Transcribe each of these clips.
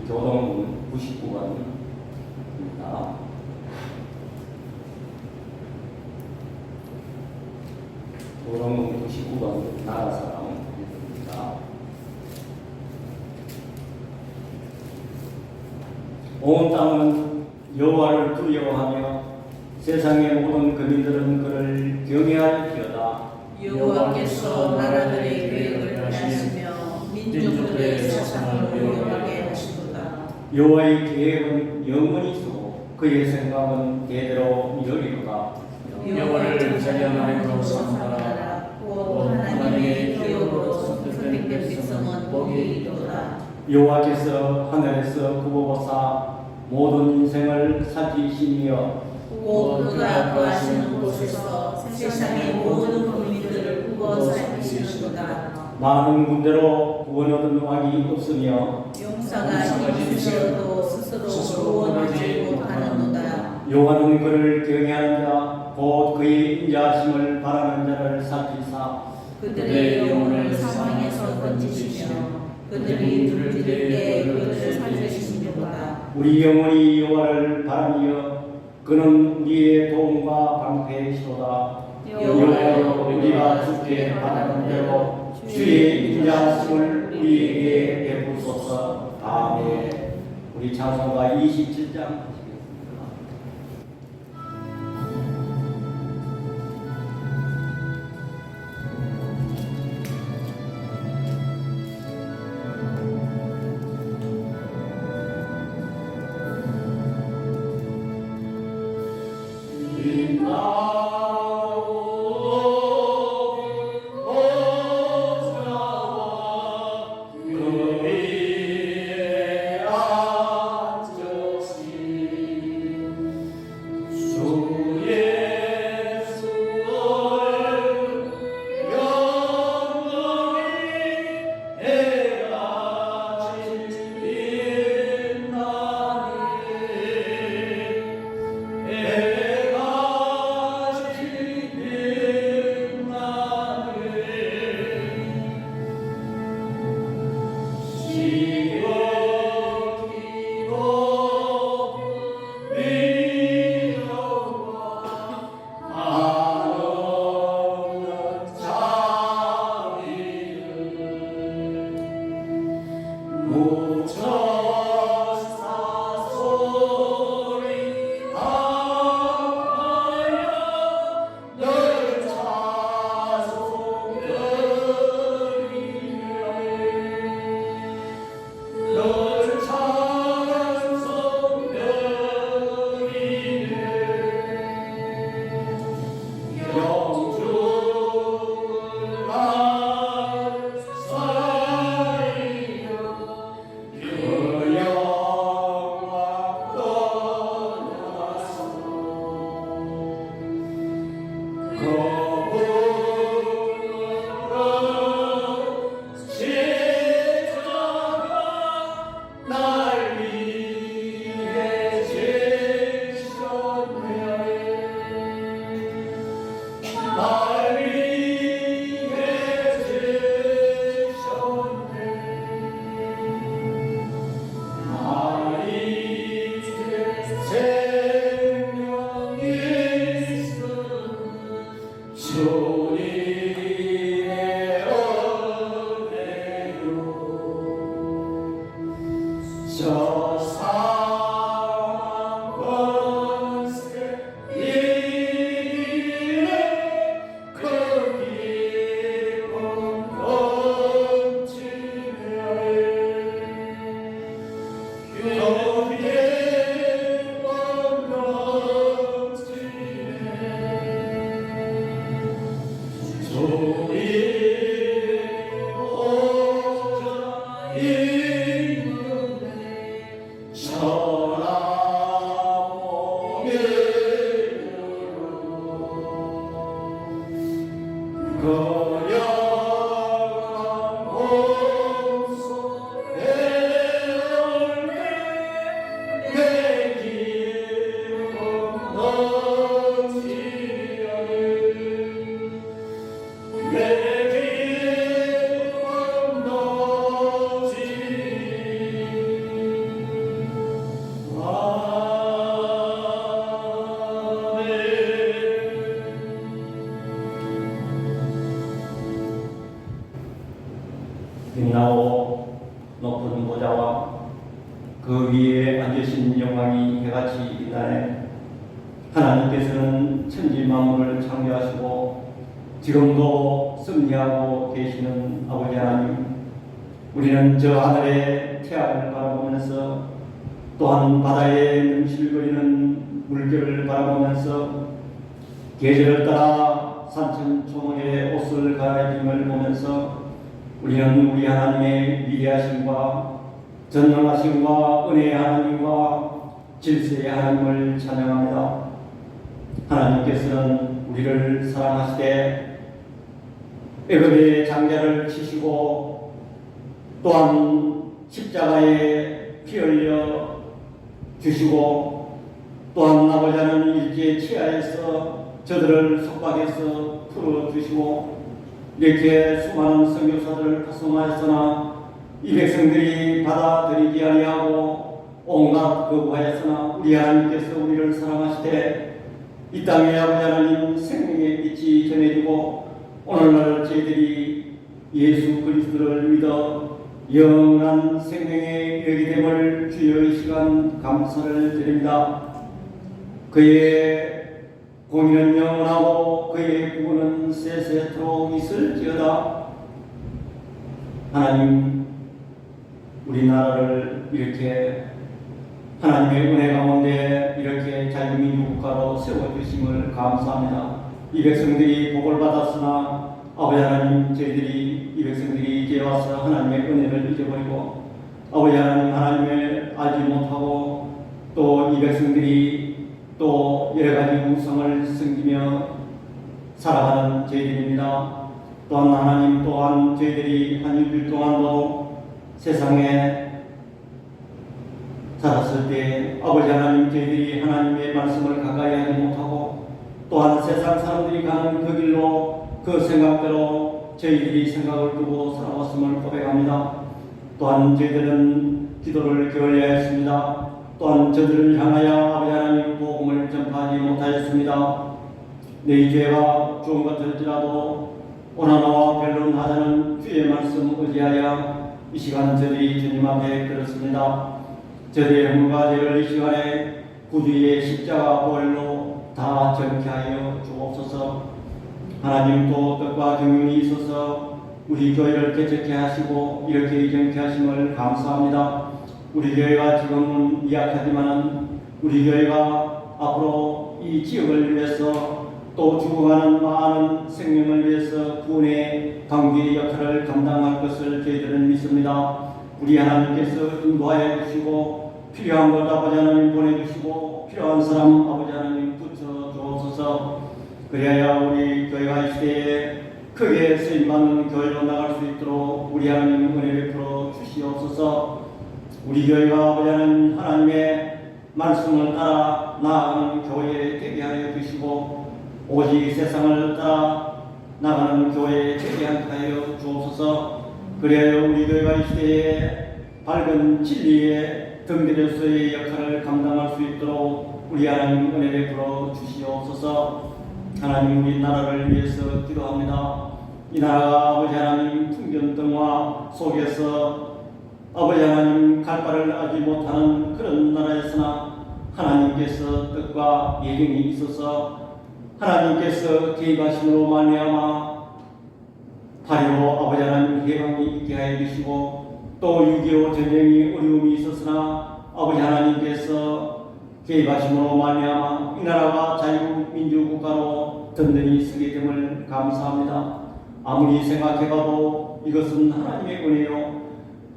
교동문 99번입니다. 교동문 99번 나라사랑입니다. 온 땅은 여호와를 두려워하며 세상의 모든 거민들은 그를 경외할지어다. 여호와께서 나라들의 계획을 하시며 민족들의 사상을 고용하게 하시도다. 여호와의 계획은 영원히 있고 그의 생각은 대대로 이르리로다. 여호와를 찬양하여 선하라. 곧 하나님의 기업으로 선택된 백성은 복이 있도다. 여호와께서 하늘에서 굽어보사 모든 인생을 살피시며 곧 그가 거하시는 곳에서 세상의 모든 국민들을 굽어 살피시는도다. 많은 군대로 구원 얻은 왕이 없으며 용사가 힘쓰어도 스스로 구원하지 못하는도다. 여호와는 그를 경외하는 자 곧 그의 인자하심을 바라는 자를 살피사 그들의 영혼을 사망에서 건지시며 그들이 들을 때에 그들을 살리시는도다. 우리 영혼이 여호와를 바라며 그는 우리의 도움과 방패시로다. 여호와여 우리가 주께 바라는 대로 주의 인자하심을 우리에게 베푸소서. 아멘. 우리 찬송가 27장 십자가와 그 위에 앉으신 영광이 해같이 빛나네. 하나님께서는 천지 만물을 창조하시고 지금도 섭리하고 계시는 아버지 하나님, 우리는 저 하늘의 태양을 바라보면서 또한 바다에 넘실거리는 물결을 바라보면서 계절을 따라 산천초목의 옷을 갈아입음을 보면서 우리는 우리 하나님의 위대하심과 전능하심과 은혜의 하나님과 질서의 하나님을 찬양합니다. 하나님께서는 우리를 사랑하시되 애굽의 장자를 치시고 또한 십자가에 피 흘려 주시고 또한 아버지 하나님 일제 치하에서 저들을 속박해서 풀어주시고 이렇게 수많은 선교사들을 파송하였으나 이 백성들이 받아들이지 아니하고 온갖 거부하였으나 우리 하나님께서 우리를 사랑하시되 이 땅에 아버지 하나님 생명의 빛이 전해지고 오늘날 저희들이 예수 그리스도를 믿어 영원한 생명의 여기됨을 주여 이 시간 감사를 드립니다. 그의 공의는 영원하고 그의 구원은 세세토록 있을지어다. 하나님, 우리나라를 이렇게 하나님의 은혜 가운데 이렇게 자유민주국가로 세워주심을 감사합니다. 이 백성들이 복을 받았으나 아버지 하나님, 저희들이 이 백성들이 이제 와서 하나님의 은혜를 잊어버리고 아버지 하나님, 하나님을 알지 못하고 또 이 백성들이 또 여러가지 우상을 섬기며 살아가는 저희들입니다. 또한 하나님, 또한 저희들이 한 일주일 동안도 세상에 살았을 때 아버지 하나님, 저희들이 하나님의 말씀을 가까이 하지 못하고 또한 세상 사람들이 가는 그 길로 그 생각대로 저희들이 생각을 두고 살아왔음을 고백합니다. 또한 저희들은 기도를 게을리하였습니다. 또한 저들을 향하여 아버지 하나님 복음을 전파하지 못하였습니다. 내 죄가 좋은 것 같을지라도 오나나와 변론하자는 주의 말씀 의지하여 이 시간 저들이 주님 앞에 들었습니다. 저들의 hum과 죄를 이 시간에 구주의 십자가 보혈로 다 정케하여 주옵소서. 하나님, 또 뜻과 경륜이 있어서 우리 교회를 개척케 하시고 이렇게 이정케 하심을 감사합니다. 우리 교회가 지금은 미약하지만은 우리 교회가 앞으로 이 지역을 위해서 또 죽어가는 많은 생명을 위해서 구원의 강구의 역할을 감당할 것을 저희들은 믿습니다. 우리 하나님께서 인도하여 주시고 필요한 것 아버지 하나님 보내주시고 필요한 사람 아버지 하나님 붙여 주옵소서. 그래야 우리 교회가 이 시대에 크게 쓰임받는 교회로 나갈 수 있도록 우리 하나님 은혜 베풀어 주시옵소서. 우리 교회가 아버지 하나님의 말씀을 따라 나아가는 교회 되게 하여 주시고 오직 세상을 따라 나가는 교회 되게 하여 주옵소서. 그래야 우리 교회가 이 시대에 밝은 진리의 등대로서의 역할을 감당할 수 있도록 우리 하나님 은혜 베풀어 주시옵소서. 하나님, 우리 나라를 위해서 기도합니다. 이 나라가 아버지 하나님 풍전등화 속에서 아버지 하나님 갈 바를 알지 못하는 그런 나라였으나 하나님께서 뜻과 예정이 있어서 하나님께서 개입하심으로 말미암아 8.15 아버지 하나님 해방이 있게 하여 주시고 또 6.25 전쟁이 어려움이 있었으나 아버지 하나님께서 개입하심으로 말미암아 이 나라가 자유민주국가로 든든히 서게 됨을 감사합니다. 아무리 생각해봐도 이것은 하나님의 은혜요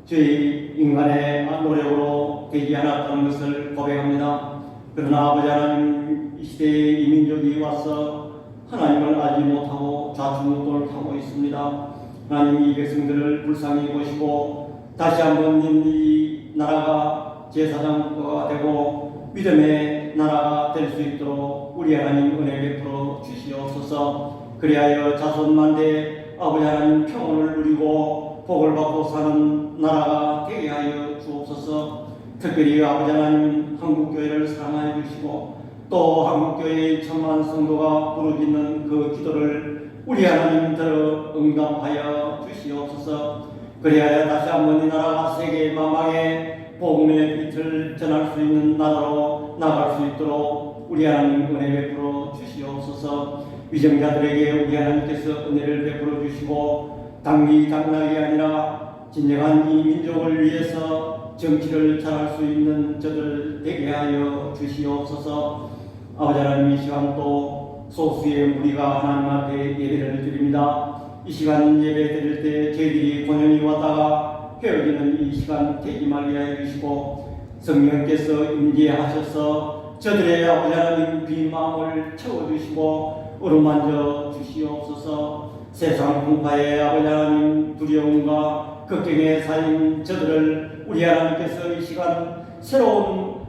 저희 인간의 노력으로 되지 않았다는 것을 고백합니다. 그러나 아버지 하나님, 이 시대에 이 민족이 와서 하나님을 알지 못하고 좌충우돌을 하고 있습니다. 하나님, 이 백성들을 불쌍히 보시고 다시 한번 이 나라가 제사장국가가 되고 믿음의 나라가 될 수 있도록 우리 하나님 은혜 베풀어 주시옵소서. 그리하여 자손만대 아버지 하나님 평온을 누리고 복을 받고 사는 나라가 되게 하여 주옵소서. 특별히 아버지 하나님 한국교회를 사랑하여 주시고 또 한국교회의 천만 성도가 부르짖는 그 기도를 우리 하나님 들어 응답하여 주시옵소서. 그리하여 다시 한번 이 나라가 세계 만방에 복음의 빛을 전할 수 있는 나라로 나갈 수 있도록 우리 하나님 은혜 베풀어 주시옵소서. 위정자들에게 우리 하나님께서 은혜를 베풀어 주시고 당리당락이 아니라 진정한 이 민족을 위해서 정치를 잘할 수 있는 저들 되게 하여 주시옵소서. 아버지 하나님, 이 시간 또 소수의 무리가 하나님 앞에 예배를 드립니다. 이 시간 예배 드릴 때 저희들이 고년히 왔다가 헤어지는 이 시간 되지 말게 하여 주시고 성령께서 임재하셔서 저들의 아버지 하나님 빈 마음을 채워주시고 어루만져 주시옵소서. 세상 풍파에 아버지 하나님 두려움과 걱정에 쌓인 저들을 우리 하나님께서 이 시간 새로운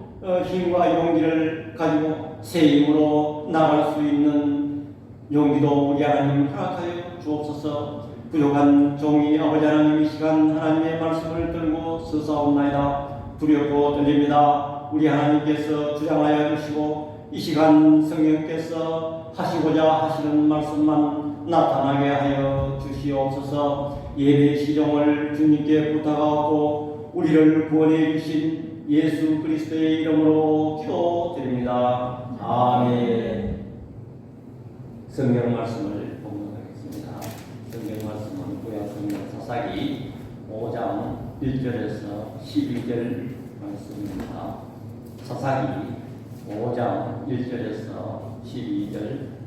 힘과 용기를 가지고 새 힘으로 나갈 수 있는 용기도 우리 하나님 허락하여 주옵소서. 부족한 종이 아버지 하나님 이 시간 하나님의 말씀을 들고 서사옵나이다. 두렵고 떨립니다. 우리 하나님께서 주장하여 주시고 이 시간 성령께서 하시고자 하시는 말씀만 나타나게 하여 주시옵소서. 예배 시종을 주님께 부탁하고 우리를 구원해 주신 예수 그리스도의 이름으로 기도드립니다. 아멘. 성경 말씀을 봉독하겠습니다. 성경 말씀은 구약 성경 사사기 5장 1절에서 12절 말씀입니다. 사사기 5장 1절에서 12절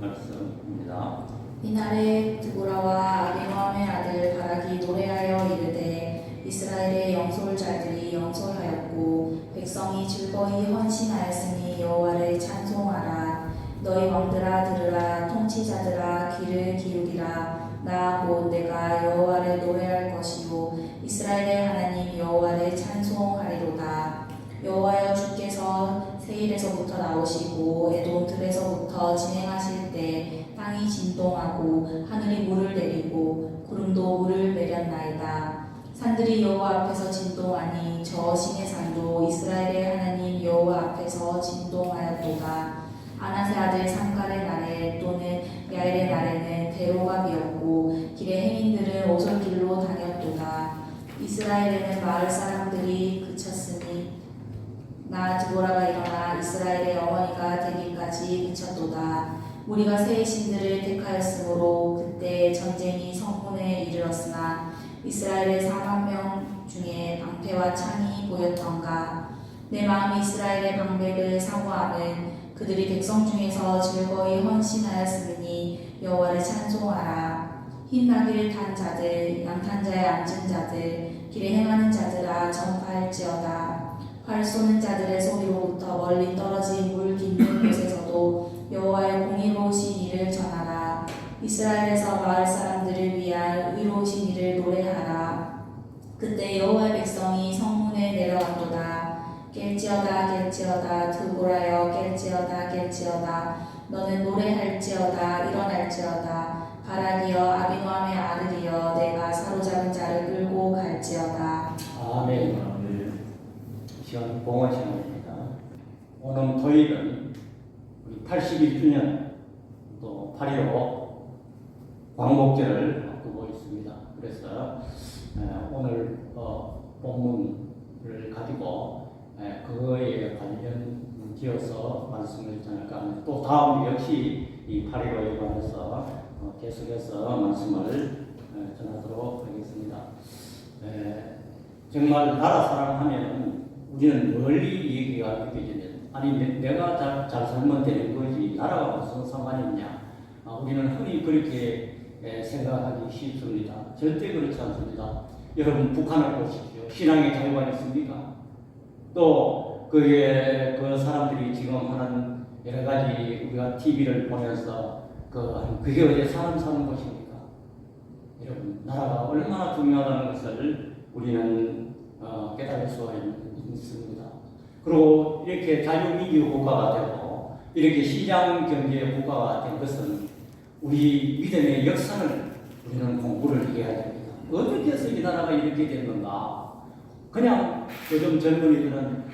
말씀입니다. 이날에 드보라와 아비노함의 아들 바락이 노래하여 이르되 이스라엘의 영솔자들이 영솔하였고 백성이 즐거이 헌신하였으니 여호와를 찬송하라. 너희 왕들아 들으라. 통치자들아 귀를 기울이라. 나 곧 내가 여호와를 노래할 것이요 이스라엘의 하나님 여호와를 찬송하리로다. 여호와여, 주께서 세일에서부터 나오시고 에돔 들에서부터 진행하실 때 땅이 진동하고 하늘이 물을 내리고 구름도 물을 내렸나이다. 산들이 여호와 앞에서 진동하니 저 신의 산도 이스라엘의 하나님 여호와 앞에서 진동하였도다. 아나세 아들 상갈의 날에 또는 야일의 날에는 대로가 비었고 길의 행인들은 오솔길로 다녔도다. 이스라엘에는 마을 사람들이 그쳤으니 나 드보라가 일어나 이스라엘의 어머니가 되기까지 그쳤도다. 우리가 새 신들을 택하였으므로 그때 전쟁이 성문에 이르렀으나 이스라엘의 4만 명 중에 방패와 창이 보였던가. 내 마음이 이스라엘의 방백을 사모하는 그들이 백성 중에서 즐거이 헌신하였으니 여호와를 찬송하라. 흰 나귀를 탄 자들, 양탄 자에 앉은 자들, 길에 행하는 자들아 전파할지어다. 활 쏘는 자들의 소리로부터 멀리 떨어진 물 깊는 곳에서도 여호와의 공의로우신 일을 전하라. 이스라엘에서 마을 사람들을 위한 의로우신 일을 노래하라. 그때 여호와의 백성이 성문에 내려왔도다. 깰지어다 깰지어다 드보라여 깰지어다 깰지어다. 너는 노래할지어다 일어날지어다. 바락이여 아비노함의 아들이여 내가 사로잡은 자를 끌고 갈지어다. 아멘. 시간 봉헌 시간입니다. 오늘 토요일은 우리 81주년 또 8.15 광복절을 앞두고 있습니다. 그래서 오늘 본문을 가지고 그거에 관련 지어서 말씀을 전할까 합니다. 또 다음 역시 이 8.15에 관해서 계속해서 말씀을 전하도록 하겠습니다. 정말 나라 사랑하면 우리는 멀리 얘기가 느껴지는 아니 내가 잘 살면 되는 거지 나라가 무슨 상관이 있냐. 우리는 흔히 그렇게 생각하기 쉽습니다. 절대 그렇지 않습니다. 여러분 북한을 보십시오. 신앙의 자유가 있습니까? 또 그게 그 사람들이 지금 하는 여러 가지 우리가 TV를 보면서 그게 어디 사람 사는 것입니까? 여러분 나라가 얼마나 중요하다는 것을 우리는 깨달을 수가 있습니다. 그리고 이렇게 자유민주 국가가 되고 이렇게 시장 경제 국가가 된 것은 우리 믿음의 역사를 우리는 공부를 해야 됩니다. 어떻게 해서 이 나라가 이렇게 된 건가? 그냥 요즘 젊은이들은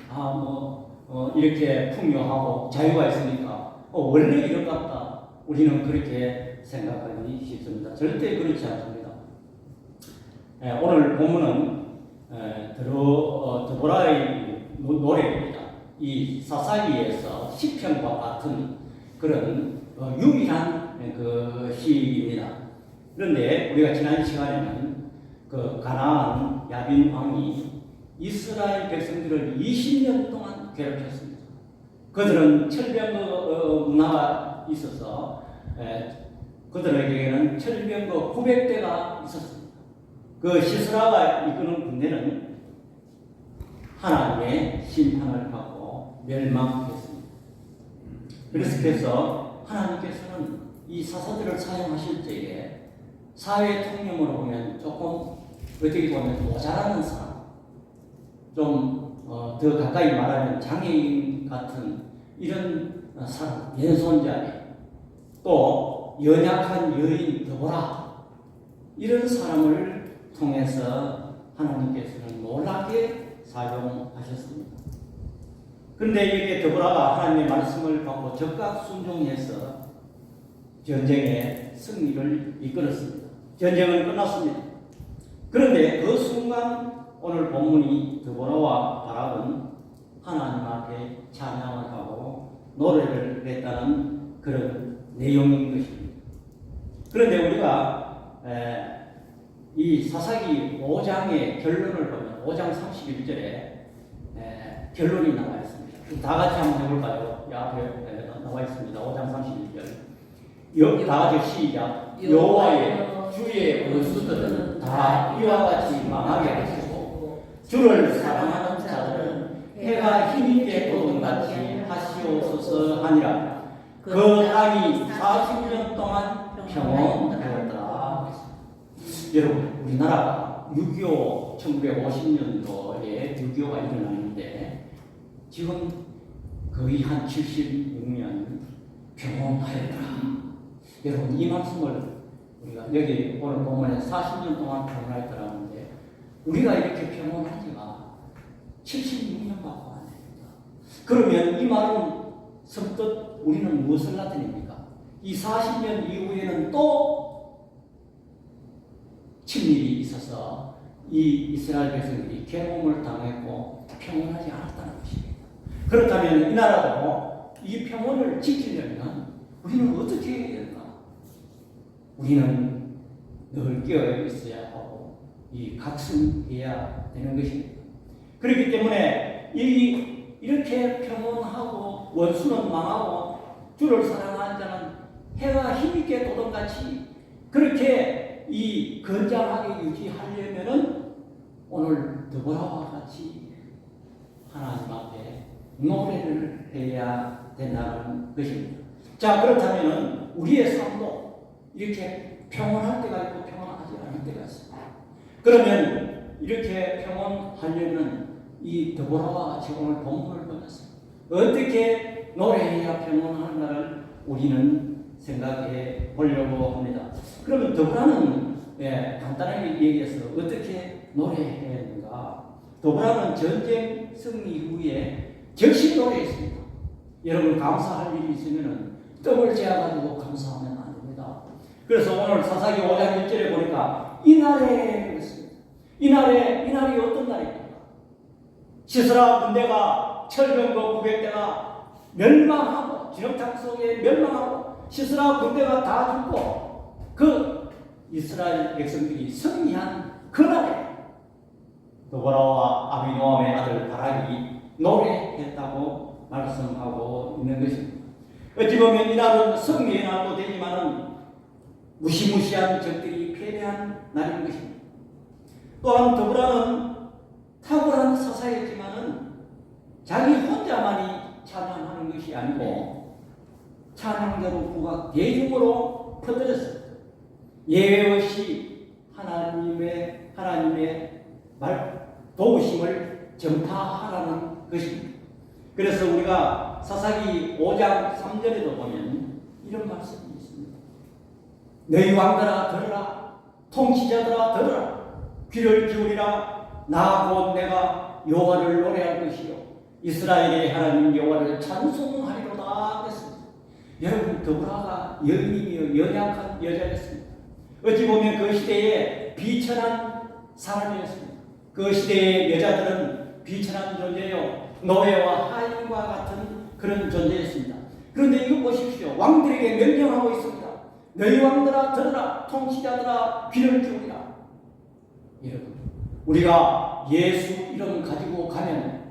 이렇게 풍요하고 자유가 있으니까 원래 이런 것 같다. 우리는 그렇게 생각하기 쉽습니다. 절대 그렇지 않습니다. 오늘 본문은 드보라의 노래입니다. 이 사사기에서 시편과 같은 그런 유일한 그 시입니다. 그런데 우리가 지난 시간에는 그 가나안 야빈 왕이 이스라엘 백성들을 20년 동안 괴롭혔습니다. 그들은 철병거 문화가 있어서 그들에게는 철병거 900대가 있었습니다. 그 시스라가 이끄는 군대는 하나님의 심판을 받고 멸망했습니다. 그래서 하나님께서는 이 사사들을 사용하실 때에 사회 통념으로 보면 조금 어떻게 보면 모자라는 사람, 좀 더 가까이 말하면 장애인 같은 이런 사람, 왼손잡이, 또 연약한 여인 드보라, 이런 사람을 통해서 하나님께서는 놀랍게 사용하셨습니다. 그런데 이렇게 드보라가 하나님의 말씀을 받고 적극 순종해서 전쟁의 승리를 이끌었습니다. 전쟁은 끝났습니다. 그런데 그 순간 오늘 본문이 드보라와 바락은 하나님 앞에 찬양을 하고 노래를 했다는 그런 내용인 것입니다. 그런데 우리가 이 사사기 5장의 결론을 보면 5장 31절에 결론이 나와 있습니다. 다 같이 한번 해볼까요? 앞에 나와 있습니다. 5장 31절. 다 같이 시작. 여호와의 주의 원수들은 다 이와 같이 망하게 하시고 주를 사랑하는 자들은 해가 힘있게 떠는 같이 하시옵소서 하니라. 그 땅이 40년 동안 평온되었더라. 여러분, 우리나라가 6.25 1950년도에 6.25가 일어났는데 지금 거의 한 76년 평온하였더라. 여러분, 이 말씀을 우리가 여기 오늘 본문에 40년 동안 평온하였더라 하는데 우리가 이렇게 평온한 지가 76년밖에 안 됩니다. 그러면 이 말은 선뜻 우리는 무엇을 나타냅니까? 이 40년 이후에는 또 침입이 있어서 이 이스라엘 백성들이 괴로움을 당했고 평온하지 않았다는 것입니다. 그렇다면 이 나라도 이 평온을 지키려면 우리는 어떻게 해야 될까? 우리는 늘 깨어 있어야 하고 이 각성해야 되는 것입니다. 그렇기 때문에 이렇게 평온하고 원수는 망하고 주를 사랑하는 자는 해가 힘있게 돋음같이 그렇게 이 건장하게 유지하려면은 오늘 드보라와 같이 하나님 앞에 노래를 해야 된다는 것입니다. 자, 그렇다면은 우리의 삶도 이렇게 평온할 때가 있고 평온하지 않을 때가 있습니다. 그러면 이렇게 평온하려면 이 드보라와 같이 오늘 본문을 보면서 어떻게 노래해야 평온한가를 우리는 생각해 보려고 합니다. 그러면 드보라는 간단하게 얘기해서 어떻게 노래해야 하는가? 드보라는 전쟁 승리 후에 즉시 노래했습니다. 여러분, 감사할 일이 있으면 떡을 재어가지고 감사하면 안 됩니다. 그래서 오늘 사사기 5장 1절에 보니까 이날에 그랬습니다. 이날이 어떤 날입니까? 시스라 군대가 철병거 900대가 멸망하고 진흙탕 속에 멸망하고 시스라 군대가 다 죽고 그 이스라엘 백성들이 승리한 그날에 드보라와 아비노함의 아들 바락이 노래했다고 말씀하고 있는 것입니다. 어찌 보면 이날은 승리의 날도 되지만은 무시무시한 적들이 패배한 날인 것입니다. 또한 드보라는 탁월한 사사였지만은 자기 혼자만이 찬양하는 것이 아니고 찬양대로 부가 대중으로 퍼뜨렸습니다. 예외 없이 하나님의 도우심을 전파하라는 것입니다. 그래서 우리가 사사기 5장 3절에도 보면 이런 말씀이 있습니다. 너희 왕들아 들으라, 통치자들아 들으라, 귀를 기울이라. 나 곧 내가 여호와를 노래할 것이요 이스라엘의 하나님 여호와를 찬송하리로다 했습니다. 여러분, 드보라가 여인이며 연약한 여자였습니다. 어찌 보면 그 시대에 비천한 사람이었습니다. 그 시대의 여자들은 비천한 존재요, 노예와 하인과 같은 그런 존재였습니다. 그런데 이거 보십시오. 왕들에게 명령하고 있습니다. 너희 왕들아 들으라, 통치자들아 귀를 기울이라. 여러분, 우리가 예수 이름 가지고 가면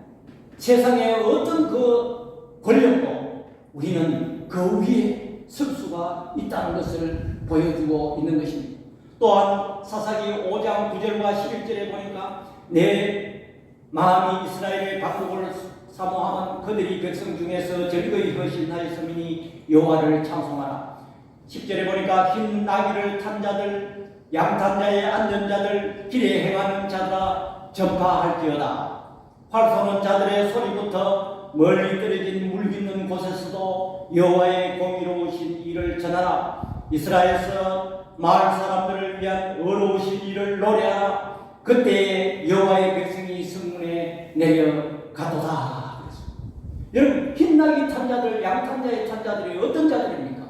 세상의 어떤 그 권력도 우리는 그 위에 설 수가 있다는 것을 보여주고 있는 것입니다. 또한 사사기 5장 9절과 11절에 보니까 내 마음이 이스라엘의 방법을 사모하면 그들이 백성 중에서 즐거이 헌신하였으니 여호와를 찬송하라. 10절에 보니까 흰 나귀를 탄 자들, 양탄자에 앉은 자들, 길에 행하는 자들아 전파할지어다. 활 쏘는 자들의 소리부터 멀리 떨어진 물 깃는 곳에서도 여호와의 공의로우신 일을 전하라. 이스라엘에서 마을 사람들을 위한 의로우신 일을 노래하라. 그때 여호와의 백성이 성문에 내려가도다. 여러분, 흰나귀 탄 자들, 양탄자의 탄 자들이 어떤 자들입니까?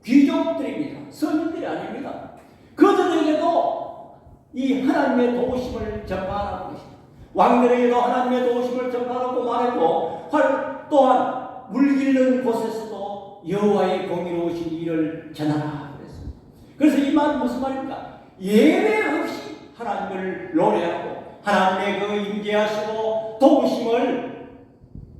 귀족들입니다. 서민들이 아닙니다. 그들에게도 이 하나님의 도우심을 전파하라는 것입니다. 왕들에게도 하나님의 도우심을 전파하라고 말했고, 또한 물길른 곳에서도 여호와의 공의로우신 일을 전하라 그랬습니다. 그래서 이 말은 무슨 말입니까? 예외 없이 하나님을 노래하고 하나님의 그 임재하시고 도우심을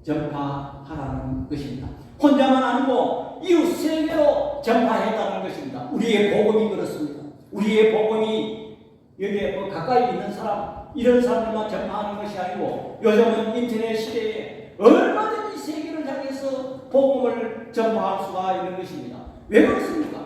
전파하라는 것입니다. 혼자만 아니고 이웃 세계로 전파했다는 것입니다. 우리의 복음이 그렇습니다. 우리의 복음이 여기에 뭐 가까이 있는 사람, 이런 사람들만 전파하는 것이 아니고 요즘은 인터넷 시대에 얼마든지 세계를 향해서 복음을 전파할 수가 있는 것입니다. 왜 그렇습니까?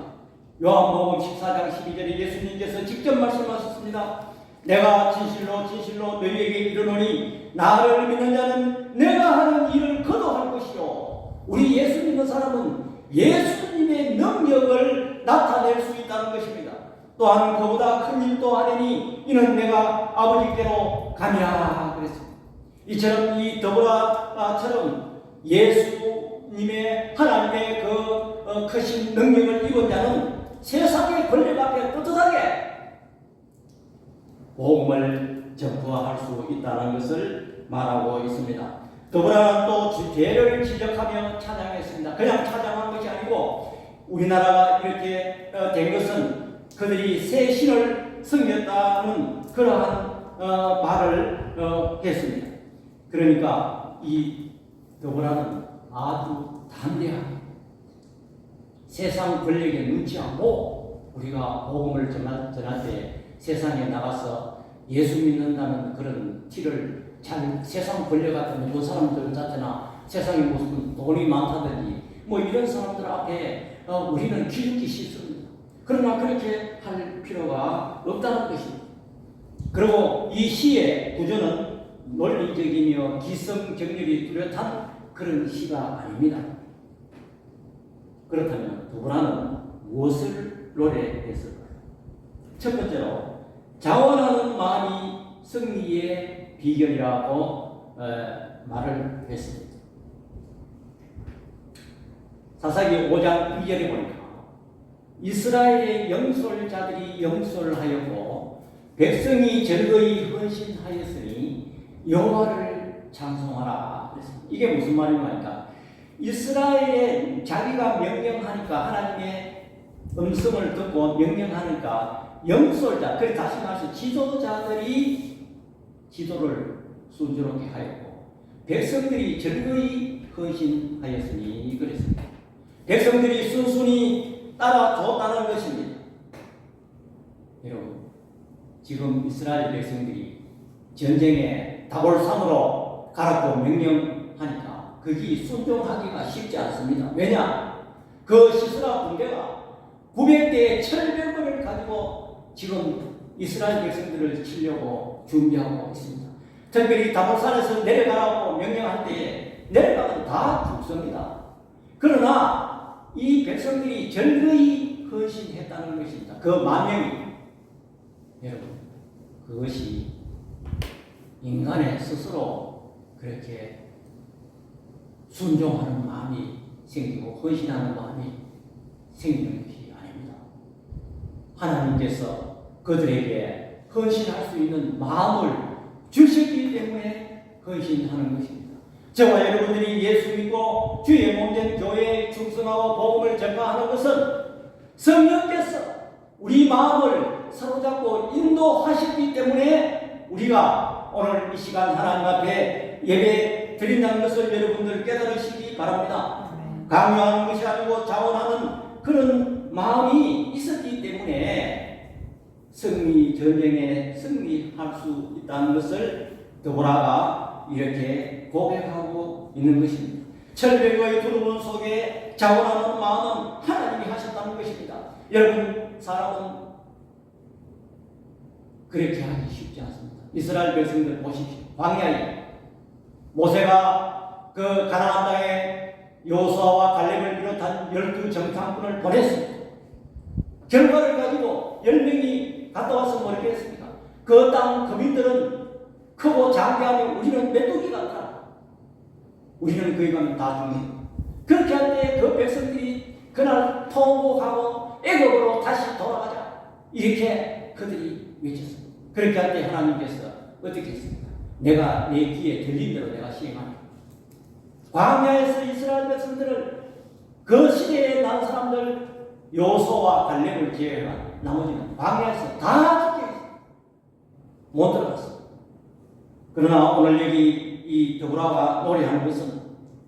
요한복음 14장 12절에 예수님께서 직접 말씀하셨습니다. 내가 진실로 진실로 너희에게 이르노니 나를 믿는 자는 내가 하는 일을 그도 할 것이요. 우리 예수 믿는 사람은 예수님의 능력을 나타낼 수 있다는 것입니다. 또한 그보다 큰 일도 하리니 이는 내가 아버지께로 가니라 그랬습니다. 이처럼 이 더보라처럼 예수님의 하나님의 그 크신 능력을 입은 자는 세상의 권력 앞에 떳떳하게 복음을 전파할 수 있다는 것을 말하고 있습니다. 더불어는 또 죄를 지적하며 찬양했습니다. 그냥 찬양한 것이 아니고 우리나라가 이렇게 된 것은 그들이 새 신을 섬겼다는 그러한 말을 했습니다. 그러니까 이 더불어는 아주 담대하게 세상 권력에 눈치 않고 우리가 복음을 전할 때 세상에 나가서 예수 믿는다는 그런 티를 잘 세상 권력 같은 그 사람들 자체나 세상에 무슨 돈이 많다든지 뭐 이런 사람들 앞에 우리는 기죽기 싫습니다. 그러나 그렇게 할 필요가 없다는 것입니다. 그리고 이 시의 구조는 논리적이며 기성정렬이 뚜렷한 그런 시가 아닙니다. 그렇다면 더불어는 무엇을 노래했을까요? 첫 번째로 자원하는 마음이 승리의 비결이라고 말을 했습니다. 사사기 5장 2절에 보니까 이스라엘의 영솔자들이 영솔하였고 백성이 즐거이 헌신하였으니 여호와를 찬송하라 그랬습니다. 이게 무슨 말입니까? 이스라엘에 자기가 명령하니까 하나님의 음성을 듣고 명령하니까 영솔자, 그래서 다시 말해서 지도자들이 지도를 순조롭게 하였고 백성들이 즐거이 헌신하였으니 그랬습니다. 백성들이 순순히 따라줬다는 것입니다. 여러분, 지금 이스라엘 백성들이 전쟁에 다볼산으로 가라고 명령하니까 그게 순종하기가 쉽지 않습니다. 왜냐? 그 시스라 군대가 900대의 철병을 가지고 지금 이스라엘 백성들을 치려고 준비하고 있습니다. 특별히 다볼산에서 내려가라고 명령할 때에 내려가면 다 죽습니다. 그러나 이 백성들이 절거이 헌신했다는 것입니다. 그 만명이, 여러분, 그것이 인간의 스스로 그렇게 순종하는 마음이 생기고 헌신하는 마음이 생기는 것이 아닙니다. 하나님께서 그들에게 헌신할 수 있는 마음을 주셨기 때문에 헌신하는 것입니다. 저와 여러분들이 예수 믿고 주의 몸된 교회에 충성하고 복음을 전파하는 것은 성령께서 우리 마음을 사로잡고 인도하셨기 때문에 우리가 오늘 이 시간 하나님 앞에 예배 드린다는 것을 여러분들 깨달으시기 바랍니다. 강요하는 것이 아니고 자원하는 그런 마음이 있었기 때문에 전쟁에 승리할 수 있다는 것을 드보라가 이렇게 고백하고 있는 것입니다. 철벽의 두려움 속에 자원하는 마음은 하나님이 하셨다는 것입니다. 여러분, 사람은 그렇게 하기 쉽지 않습니다. 이스라엘 백성들 보십시오. 광야에 모세가 그 가나안 땅에 여호수아와 갈렙을 비롯한 12정탐꾼을 보냈습니다. 결과를 가지고 10명이 갔다 와서 뭐라고 했습니까? 그 땅 거민들은 크고 장대하며 우리는 메뚜기 같다. 우리는 거기 가면 다 죽는다. 그렇게 할 때 그 백성들이 그날 통곡하고 애굽으로 다시 돌아가자. 이렇게 그들이 외쳤습니다. 그렇게 할 때 하나님께서 어떻게 했습니까? 내가 내 귀에 들린 대로 내가 시행하리라. 광야에서 이스라엘 백성들을 그 시대에 난 사람들 여호수아와 갈렙을 제외한 나머지는 광야에서 다 죽게 했습니다. 못 들어갔습니다. 그러나 오늘 여기 이 드보라가 노래하는 것은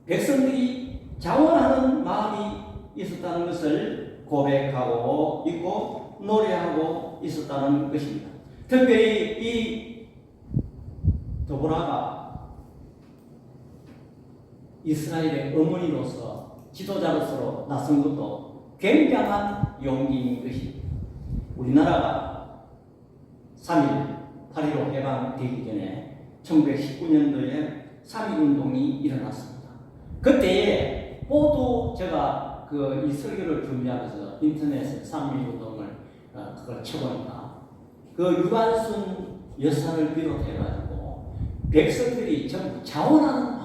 백성들이 자원하는 마음이 있었다는 것을 고백하고 있고 노래하고 있었다는 것입니다. 특별히 이 드보라가 이스라엘의 어머니로서 지도자로서 나선 것도 굉장한 용기인 것입니다. 우리나라가 3.1, 8.15 해방되기 전에 1919년도에 3.1운동이 일어났습니다. 그때에 모두 제가 이 설교를 준비하면서 인터넷에 3.1운동을 그걸 쳐보니까 그 유관순 여사를 비롯해가지고 백성들이 전부 자원하는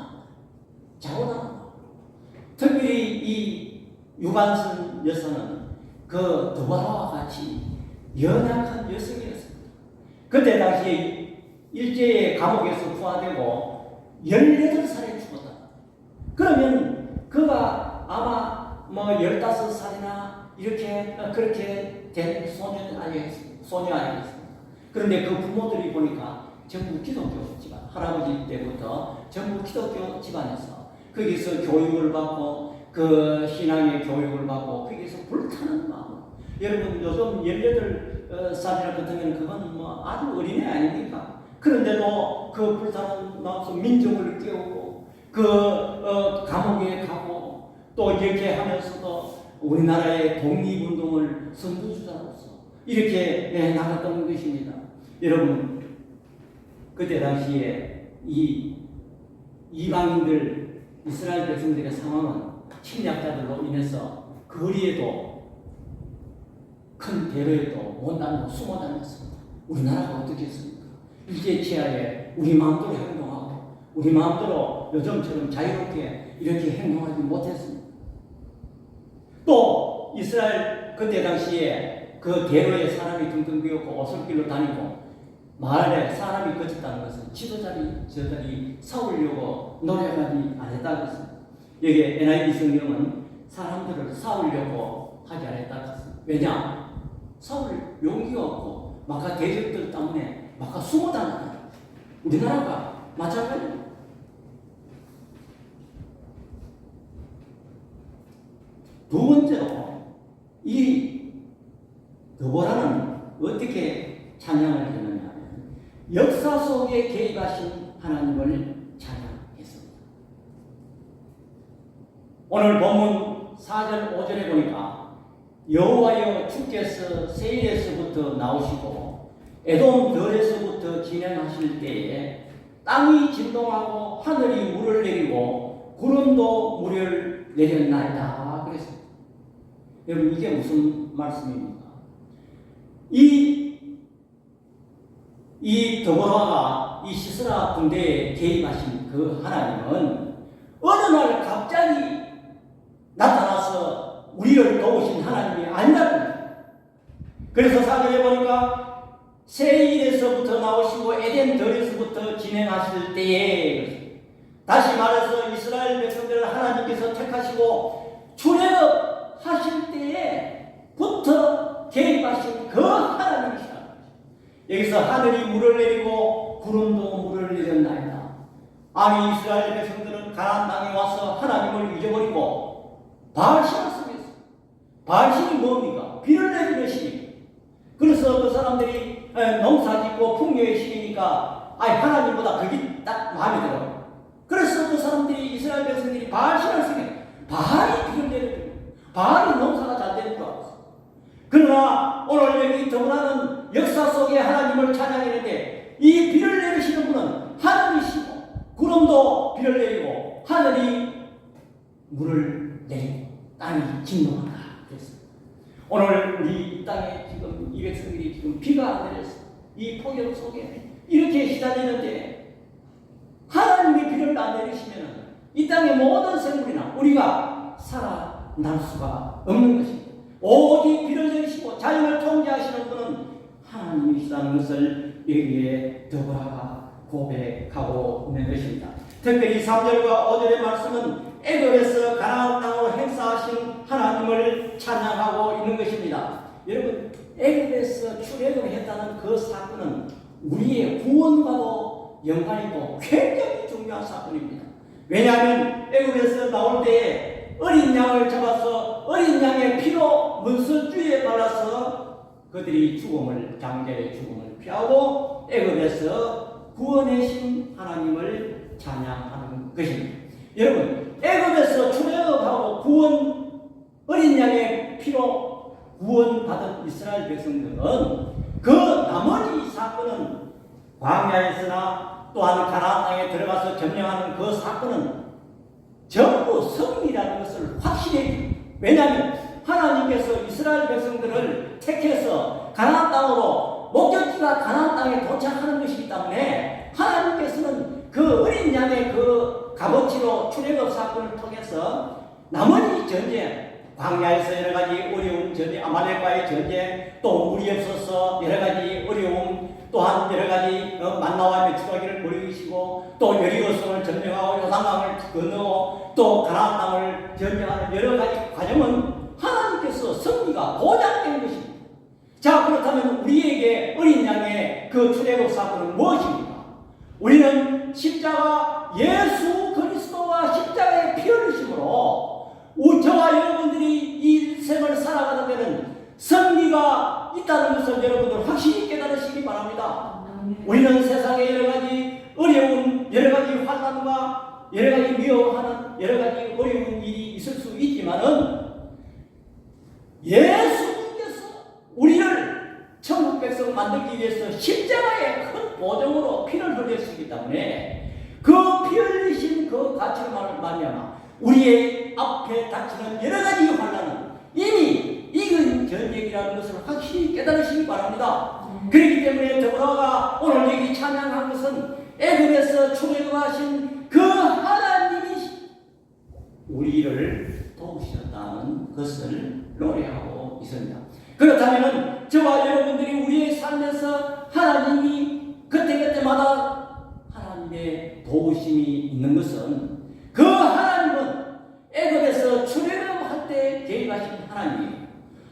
특별히 이 유관순 여사는 그 드보라와 같이 연약한 여성이었습니다. 그때 당시에 일제의 감옥에서 부화되고 18살에 죽었다. 그러면 그가 아마 15살이나 이렇게 그렇게 된 소녀 아니겠습니까? 그런데 그 부모들이 보니까 전부 기독교 집안, 할아버지 때부터 전부 기독교 집안에서 거기서 교육을 받고 그 신앙의 교육을 받고 거기서 불타는 마음. 여러분 요즘 18살이나 같으면 그건 아주 어린애 아닙니까? 그런데도 그 불타는 마음속 민족을 깨우고 감옥에 가고 또 이렇게 하면서도 우리나라의 독립운동을 선두주자로서 이렇게 나갔던 것입니다. 여러분 그때 당시에 이 이방인들 이스라엘 백성들의 상황은 침략자들로 인해서 거리에도 큰 대로에도 못 다니고 숨어 다녔습니다. 우리나라가 어떻게 했습니까? 일제 치하에 우리 마음대로 행동하고 우리 마음대로 요즘처럼 자유롭게 이렇게 행동하지 못했습니다. 또 이스라엘 그때 당시에 그 대로에 사람이 둥둥 비었고 오솔길로 다니고 마을에 사람이 거쳤다는 것은 지도자들이 싸우려고 노력하지 않았다고 했습니다. 여기 NIV 성경은 사람들을 싸우려고 하지 않았다고 했습니다. 왜냐? 싸울 용기가 없고 막가 대적들 때문에 막가 숨어 다녔다. 우리나라가 마찬가지입니다. 두 번째로 이 드보라는 어떻게 찬양을 했느냐 하면 역사 속에 개입하신 하나님을 찬양했습니다. 오늘 본문 4절 5절에 보니까 여호와여 주께서 세일에서부터 나오시고 에돔 들에서부터 진행하실 때에 땅이 진동하고 하늘이 물을 내리고 구름도 물을 내렸나이다 그랬습니다. 여러분 이게 무슨 말씀입니까? 이 드보라가 이 시스라 군대에 개입하신 그 하나님은 어느 날 갑자기 나타나서 우리를 도우신 하나님이 아니라는 거예요. 그래서 사절에 보니까 세일에서부터 나오시고 에덴 들에서부터 진행하실 때에, 다시 말해서 이스라엘 백성들을 하나님께서 택하시고 출애굽하실 때에부터 개입하신 그 하나님이시다. 여기서 하늘이 물을 내리고 구름도 물을 내렸나이다. 아니, 이스라엘 백성들은 가나안 땅에 와서 하나님을 잊어버리고 바알신을 섬겼어. 바알신이 뭡니까? 비를 내리는 신이. 그래서 그 사람들이 농사 짓고 풍요의 신이니까 하나님보다 그게 딱 마음에 들어. 그래서 그 사람들이, 이스라엘 백성들이 바알신을 섬겨. 바알이 비를 내려주고 바알이 농사가 잘 되는 줄 알았어. 그러나 오늘 여기 더불어는 역사 속에 하나님을 찬양했는데, 이 비를 내리시는 분은 하늘이시고 구름도 비를 내리고 하늘이 물을 내리고 땅이 진동한다. 그랬어요. 오늘 우리 이 땅에 지금 이 백성들이 지금 비가 안 내렸어. 이 폭염 속에 이렇게 시달리는데 하나님이 비를 안 내리시면 이 땅의 모든 생물이나 우리가 살아날 수가 없는 것입니다. 오직 비를 내리시고 자연을 통제하시는 분은 하나님이시다는 것을 여기에 더불어가 고백하고 있는 것입니다. 특별히 3절과 5절의 말씀은 애굽에서 가나안 땅으로 행사하신 하나님을 찬양하고 있는 것입니다. 여러분, 애굽에서 출애굽했다는 그 사건은 우리의 구원과도 연관이 있고 굉장히 중요한 사건입니다. 왜냐하면 애굽에서 나올 때에 어린 양을 잡아서 어린 양의 피로 문설주에 발라서 그들이 장자의 죽음을 피하고 애굽에서 구원의 신 하나님을 찬양하는 것입니다. 여러분, 애굽에서 출애굽하고 어린 양의 피로 구원받은 이스라엘 백성들은 그 나머지 사건은 광야에서나 또한 가나안 땅에 들어가서 점령하는 그 사건은 전부 승리라는 것을 확실히, 왜냐하면 하나님께서 이스라엘 백성들을 택해서 가나안 땅으로, 목적지가 가나안 땅에 도착하는 것이기 때문에 하나님께서는 그 어린 양의 그 값어치로 출애굽 사건을 통해서 나머지 전쟁, 광야에서 여러 가지 어려운 전쟁, 아말렉과의 전쟁, 또 물이 없어서 여러 가지 어려움, 또한 여러 가지 만나와 메추라기를 버리시고 또 여리고성을 점령하고 요단강을 건너고 또 가나안 땅을 점령하는 여러 가지 과정은 하나님께서 승리가 보장된 것입니다. 자, 그렇다면 우리에게 어린 양의 그 출애굽 사건은 무엇입니까? 우리는 십자가, 예수 그리스도와 십자가의 피 흘리심으로 저와 여러분들이 이 인생을 살아가는 데는 승리가 있다는 것을 여러분들 확실히 깨달으시기 바랍니다. 우리는 세상에 여러 가지 어려운, 여러 가지 환난과 여러 가지 미워하는 여러 가지 어려운 일이 있을 수 있지만은 예수님께서 우리를 천국 백성 만들기 위해서 십자가의 큰 보정으로 피를 흘리시기 때문에 그 피 흘리신 그 가치로 말미암아 우리의 앞에 닥치는 여러 가지 환난은 이미 이건 전쟁이라는 것을 확실히 깨달으시기 바랍니다. 그렇기 때문에 더불어가 오늘 여기 찬양한 것은 애굽에서 출애굽하신 그 하나님이 우리를 도우셨다는 것을 노래하고 있습니다. 그렇다면 저와 여러분들이 우리의 삶에서 하나님이 그때그때마다 하나님의 도우심이 있는 것은 그 하나님은 애굽에서 출애굽할 때 개입하신 하나님이에요.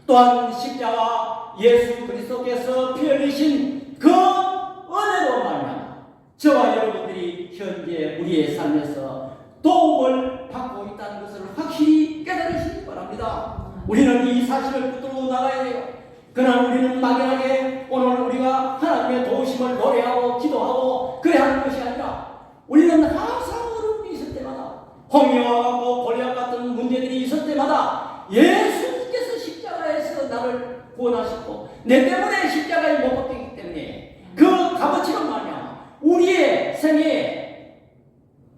또한 십자가 예수 그리스도께서 피 흘리신 그 은혜로 말미암아 저와 여러분들이 현재 우리의 삶에서 도움을 받고 있다는 것을 확실히 깨달으시기 바랍니다. 우리는 이 사실을 붙들고 나가야 돼요. 그러나 우리는 막연하게 오늘 우리가 하나님의 도우심을 노래하고 기도하고 그래야 하는 것이 아니라 우리는 항상 어려움이 있을 때마다, 홍해와 같고 골리앗 같은 문제들이 있을 때마다 예수님께서 십자가에서 나를 구원하셨고 내 때문에 십자가에 못 박혔기 때문에 그 값어치로 말미암아 우리의 생에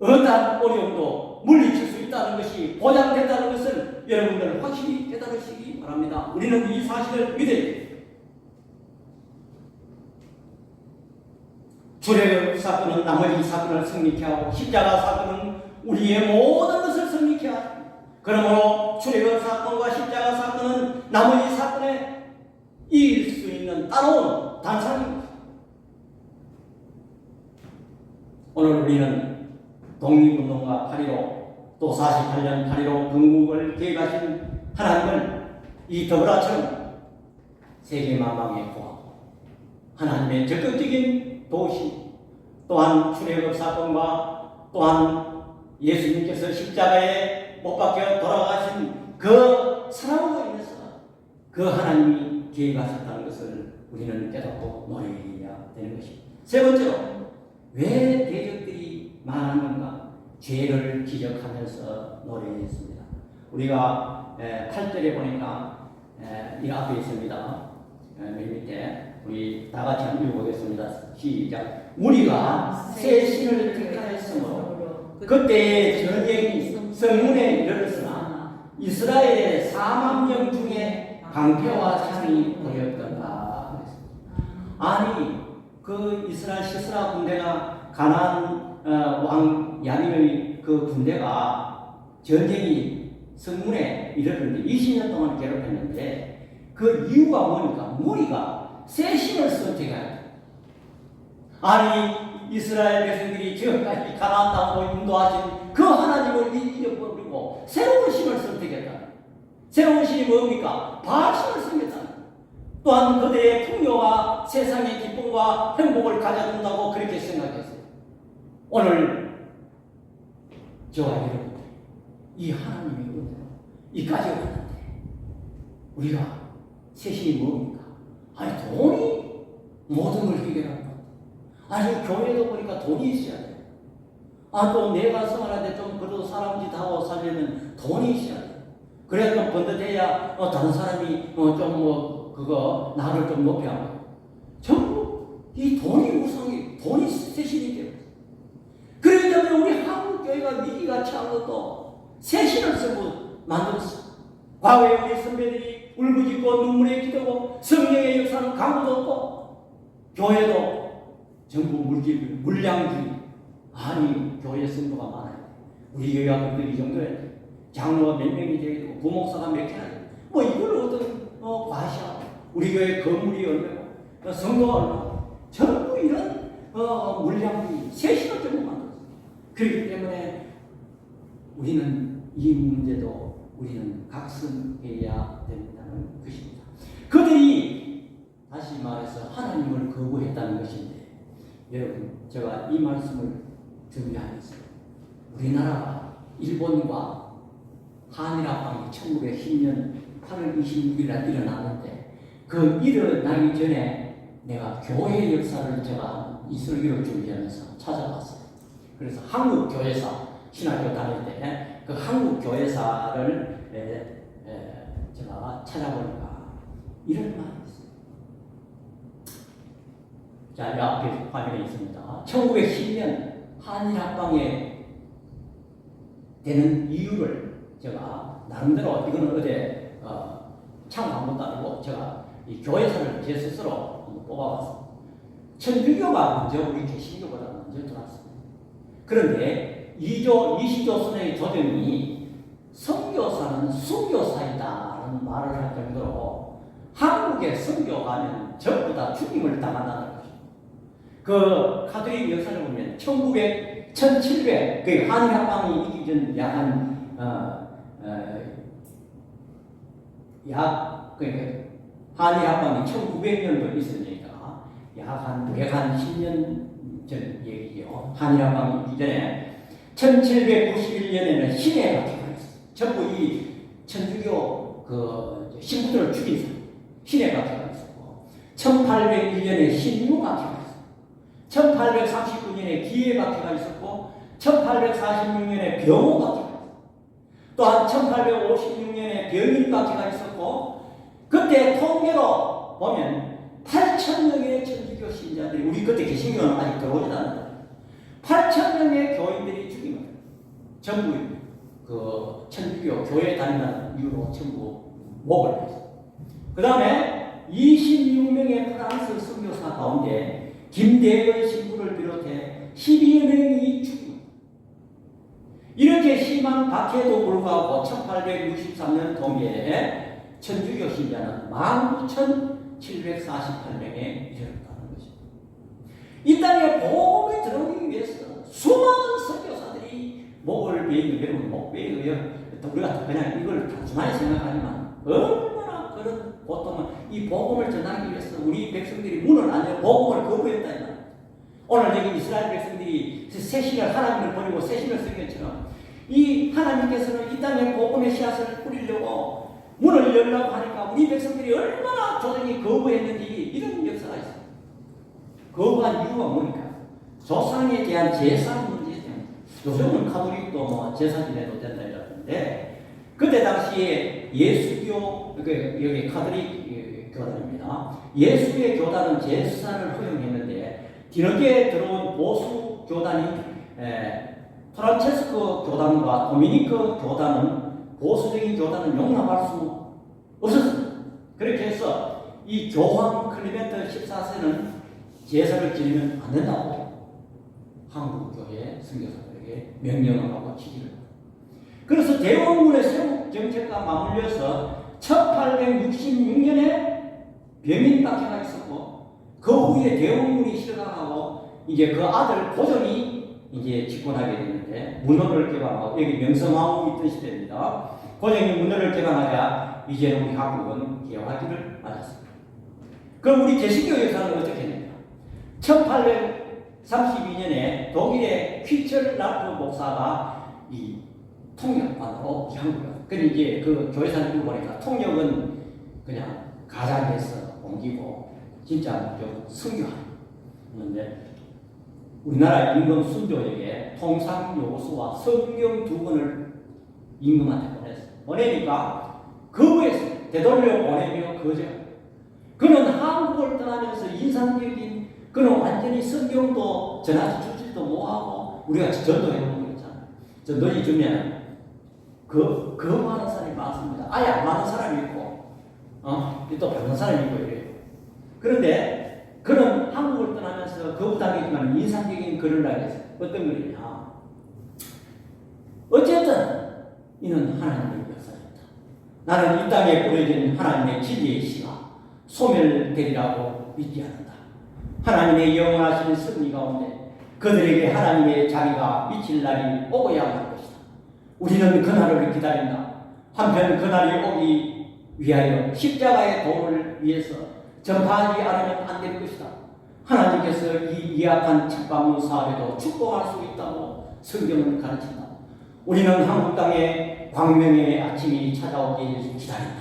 어떠한 어려움도 물리칠 수 있다는 것이 보장된다는 것을 여러분들 확실히 깨달으시기 바랍니다. 우리는 이 사실을 믿어야 돼요. 출애굽 사건은 나머지 사건을 승리케 하고 십자가 사건은 우리의 모든 것을 승리케 합니다. 그러므로 출애굽 사건과 십자가 사건은 나머지 사건에 이길 수 있는 따로운 단상입니다. 오늘 우리는 독립운동가 8.15 또 48년 8.15 건국을 계획하신 하나님을 이 더불어처럼 세계 만방에 구하고 하나님의 적극적인 도우심 또한 출애굽 사건과 또한 예수님께서 십자가에 못 박혀 돌아가신 그 사랑으로 인해서 그 하나님이 계획하셨다는 것을 우리는 깨닫고 노래해야 되는 것입니다. 세 번째로 왜 대적들이 많았는가? 죄를 지적하면서 노래했습니다. 우리가 8절에 보니까 이 앞에 있습니다. 맨 밑에 우리 다 같이 한번 읽어보겠습니다. 시작. 우리가 새 신을 택하였으므로 그때의 전쟁이 성문에 이르렀으나 이스라엘의 4만 명 중에 방패와 창이 보였던가. 아니 그 이스라엘 시스라 군대가 가나안 왕 야민의 그 군대가 전쟁이 성문에 이르렀는데 20년 동안 괴롭혔는데 그 이유가 뭡니까? 무리가 새 신을 선택해야 돼. 아니 이스라엘 백성들이 지금까지 가나안 땅으로 인도하신 그 하나님을 잊어버리고 새로운 신을 선택했다. 새로운 신이 뭡니까? 바알신을 섬겼다. 또한 그들의 풍요와 세상의 기쁨과 행복을 가져준다고 그렇게 생각했어요. 오늘 저와 여러분 이 하나님의 은혜로 이까지 왔는데 우리가 새 신이 뭡니까? 아니 돈이 모든 걸 해결하는 것. 아니 교회도 보니까 돈이 있어야 돼. 또 내가 생활하는데 좀 그래도 사람 짓하고 살려면 돈이 있어야 돼. 그래야 좀 번듯해야 다른 사람이 그거 나를 좀 높여하고. 전부 이 돈이 우상이 돈이 새 신이 되어. 그렇기 때문에 우리 한국 교회가 위기가 처한 것도 새 신을 쓰고 만들었어. 과거에 우리 선배들이 울부짖고 눈물에 기도고 성령의 역사는 강도도 없고 교회도 전부 물량주의. 아니 교회 성도가 많아요. 우리 교회가 이 정도야. 장로가 몇 명이 되어 있고 부목사가 몇 개나 돼요. 뭐 이걸 어떤 과시하고 우리 교회 건물이 얼마고 성도가 얼마고 전부 이런 물량주의 새 신을 전부 만들었어요. 그렇기 때문에 우리는 이 문제도 우리는 각성해야 된다는 것입니다. 그들이 다시 말해서 하나님을 거부했다는 것인데 여러분 제가 이 말씀을 준비하면서 우리나라가 일본과 한일합방이 1910년 8월 26일 날 일어났는데 그 일어나기 전에 내가 교회 역사를 제가 이 설교를 준비하면서 찾아봤어요. 그래서 한국 교회사 신학교 다닐 때 그 한국 교회사를 제가 찾아보니까 이런 말이 있어요. 자, 이 앞에 화면에 있습니다. 1910년 한일합방에 되는 이유를 제가 나름대로 이거는 어제 참고한 것도 아니고 제가 이 교회사를 제 스스로 한번 뽑아봤습니다. 천주교가 먼저 우리 개신교보다 먼저 들어왔습니다. 그런데 이시조선의 조정이 선교사는 순교사이다라는 말을 할 정도로 한국의 선교가는 전부 다 죽임을 당한다는 것입니다. 그 카톨릭 역사를 보면 1700, 그 한일합방이 있기 전 한일합방이 1900년도 있으니까 약 한 110년 전 얘기죠. 한일합방이 있기 전에 1791년에는 신해가 개발했어요. 전부 이 천주교 그 신부들을 죽인 사람 신해가 개발했었고 1801년에 신유가 개발했어요. 1839년에 기회가 개발했었고 1846년에 병호가 개발했어요. 또한 1856년에 병인가 개발했었고 그때 통계로 보면 8,000명의 천주교 신자들이 우리 그때 개신교는 아직 들어오지 않았는데 8,000명의 교인들이 죽인 거예요. 전부 그 천주교 교회 다니는 이유로 전부 목을 했어요. 그 다음에 26명의 프랑스 선교사 가운데 김대건 신부를 비롯해 12여 명이 죽인 이렇게 심한 박해도 불구하고 1863년 통계에 천주교 신자는 19,748명에 이르렀다는 것입니다. 이 땅에 복음이 들어오기 위해서 수많은 선교사들이 목을 베이고 여러분 목 베이고요. 또 우리가 그냥 이걸 단순하게 생각하지만 얼마나 그런 고통을 이 복음을 전하기 위해서 우리 백성들이 문을 안 열고 복음을 거부했다. 오늘 여기 이스라엘 백성들이 새 신을 하나님을 버리고 새 신을 쓴 것처럼 이 하나님께서는 이 땅에 복음의 씨앗을 뿌리려고 문을 열라고 하니까 우리 백성들이 얼마나 조정이 거부했는지 이런 역사가 있어요. 거부한 이유가 뭐니까? 조상에 대한 제사 문제 때문에. 요즘은 카톨릭도 뭐 제사 지내도 된다 이러는데 그때 당시에 예수교 여기 카톨릭 교단입니다. 예수의 교단은 제사를 허용했는데 뒤늦게 들어온 보수 교단이 프란체스코 교단과 도미니크 교단은 보수적인 교단은 용납할 수 없었습니다. 그렇게 해서 이 교황 클리멘트 14세는 제사를 지내면 안 된다고 한국교회 선교사들에게 명령을 하고 지시를 합니다. 그래서 대원군의 세국 정책과 맞물려서 1866년에 병인박해가 있었고 그 후에 대원군이 실강하고 이제 그 아들 고종이 이제 집권하게 되는데 문호를 개방하고 여기 명성황후 있던 시대입니다. 고종이 문호를 개방하자 이제 우리 한국은 개화기를 맞았습니다. 그럼 우리 개신교 역사는 어떻게 했느냐? 1832년에 독일의 퀴철 라프 목사가 이 통역반으로 한국에 근데 이제 그 교회사를 보니까 통역은 그냥 가장에서 옮기고 진짜 좀 순교하는 건데 우리나라 임금 순조에게 통상 요구서와 성경 2권을 임금한테 보냈어요. 보내니까 거부했어요. 되돌려 보내며 거절. 그는 한국을 떠나면서 인상적인 그는 완전히 성경도 전하지 주지도 못하고 우리가 전도해보는 거 있잖아요. 전도지 주면 그 많은 사람이 많습니다. 아예 안 많은 사람이 있고 또 받는 사람이 있고 이래요. 그런데 그는 한국을 떠나면서 거부당했지만 인상적인 글을 남겼어요. 어떤 글이냐? 어쨌든 이는 하나님의 역사입니다. 나는 이 땅에 뿌려진 하나님의 진리의 씨가 소멸되리라고 믿지 않는다. 하나님의 영원하신 승리 가운데 그들에게 하나님의 자비가 미칠 날이 오고야 할 것이다. 우리는 그날을 기다린다. 한편 그날이 오기 위하여 십자가의 도를 위해서 전파하지 않으면 안 될 것이다. 하나님께서 이 미약한 책방문 사업에도 축복할 수 있다고 성경은 가르친다. 우리는 한국 땅에 광명의 아침이 찾아오길 기다린다.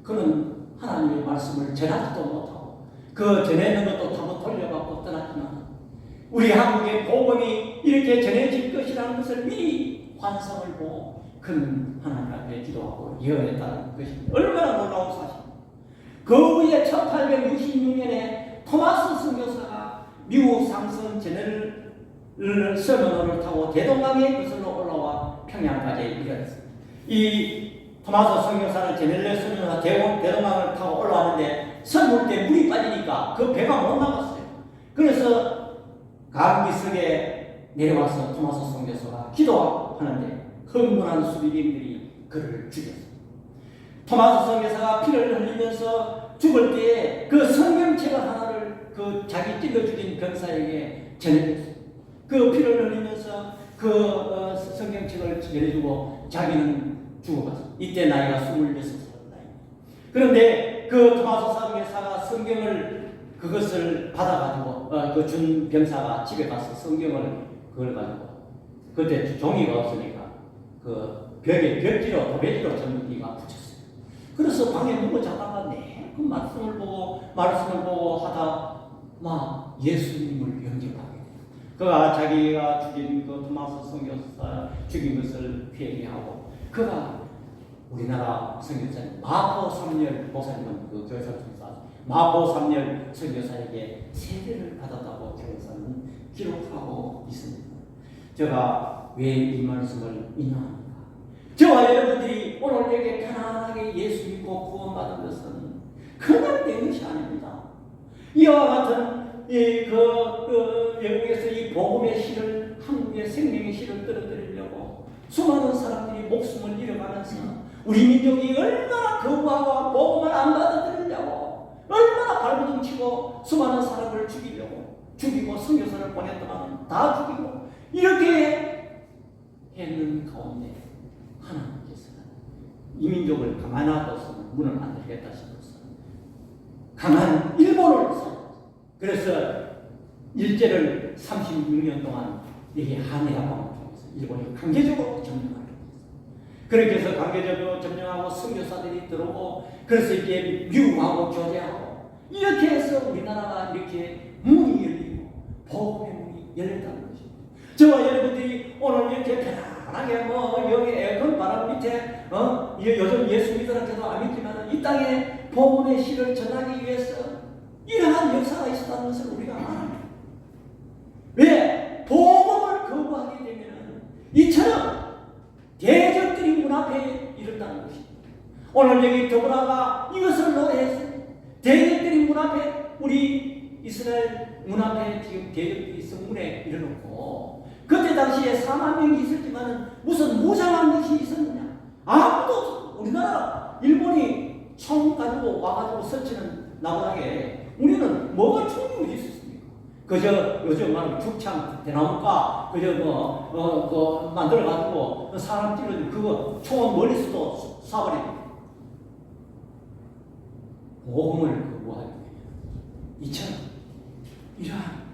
그는 하나님의 말씀을 전하지도 못하고 그 전해는 것도 한번 돌려받고 떠났지만 우리 한국의 복음이 이렇게 전해질 것이라는 것을 미리 환상을 보고 그는 하나님 앞에 기도하고 예언했다는 것입니다. 얼마나 놀라운 사실입니다. 그 후에 1866년에 토마스 선교사가 미국 상선 제네럴 서머너를 타고 대동강에 그슬로 올라와 평양까지 이르렀습니다. 이 토마스 선교사는 제네럴 서머너가 대동강을 타고 올라왔는데 선물 때 물이 빠지니까 그 배가 못 나갔어요. 그래서 감기석에 내려와서 토마스 선교사가 기도하는데 흥분한 수비병들이 그를 죽였습니다. 토마스 선교사가 피를 흘리면서 죽을 때에 그 성경책을 하나를 그 자기 찔러 죽인 병사에게 전해줬어요. 그 피를 흘리면서 그 성경책을 전해주고 자기는 죽어갔어요. 이때 나이가 26살 나이. 그런데 그 토마스 선교사가 성경을 그것을 받아가지고 그 준 병사가 집에 가서 성경을 그걸 가지고 그때 종이가 없으니까 그 벽에 벽지로 도배지로 전기가 붙였어요. 그래서 방에 누워 자다가 그 말씀을 보고 하다 막 예수님을 영접하게 돼요. 그가 자기가 죽인 그 토마스 선교사 죽인 것을 회개하고 그가 우리나라 선교사님 마포 삼열 목사님은 그 교회사 선교사 마포 삼열 선교사에게 세례를 받았다고 교회사는 기록하고 있습니다. 제가 왜 이 말씀을 인용합니까? 저와 여러분들이 오늘 여기 편안하게 예수 믿고 구원받은 것은 그냥 된 것이 아닙니다. 이와 같은 외국에서 이 복음의 실을 한국의 생명의 실을 떨어뜨리려고 수많은 사람들이 목숨을 잃어가면서 우리 민족이 얼마나 거부하고 복음을 안 받아들이려고 얼마나 발버둥치고 수많은 사람을 죽이려고 죽이고 선교사를 보냈더만 다 죽이고 이렇게 했는 가운데 하나님께서는 이민족을 가만히 놔둬서는 문을 안 열겠다 싶어서 강한 일본을 세웠어요. 그래서 일제를 36년 동안 이게 한해라방을 통해서 일본이 강제적으로 점령하려고 했어요. 그렇게 해서 강제적으로 점령하고 선교사들이 들어오고 그래서 이제 미국하고 교제하고 이렇게 해서 우리나라가 이렇게 문이 열리고 복음의 문이 열렸다는 것입니다. 저와 여러분들이 오늘 이렇게 편안하게 여기 에어컨 바람 밑에 요즘 예수 믿으라 해도 안 믿지만 이 땅에 복음의 시를 전하기 위해서 이러한 역사가 있었다는 것을 우리가 알아요. 왜? 복음을 거부하게 되면 이처럼 대적들이 문 앞에 이른다는 것입니다. 오늘 여기 더불어가 이것을 노래했어요. 대적들이 문 앞에 우리 이스라엘 문 앞에 지금 대적들이 성문에 이르놓고 그때 당시에 4만 명이 있었지만 무슨 무장한 것이 있었느냐? 아무도 없어. 우리나라 일본이 총 가지고 와가지고 설치는 나무하게 우리는 뭐가 총이 어디 있었습니까? 그저 요즘 말하는 죽창 대나무가 그저 만들어가지고 사람 찌르는 그거 총은 멀리서도 쏴버립니다. 복음을 거부하게 되면 이처럼 이러한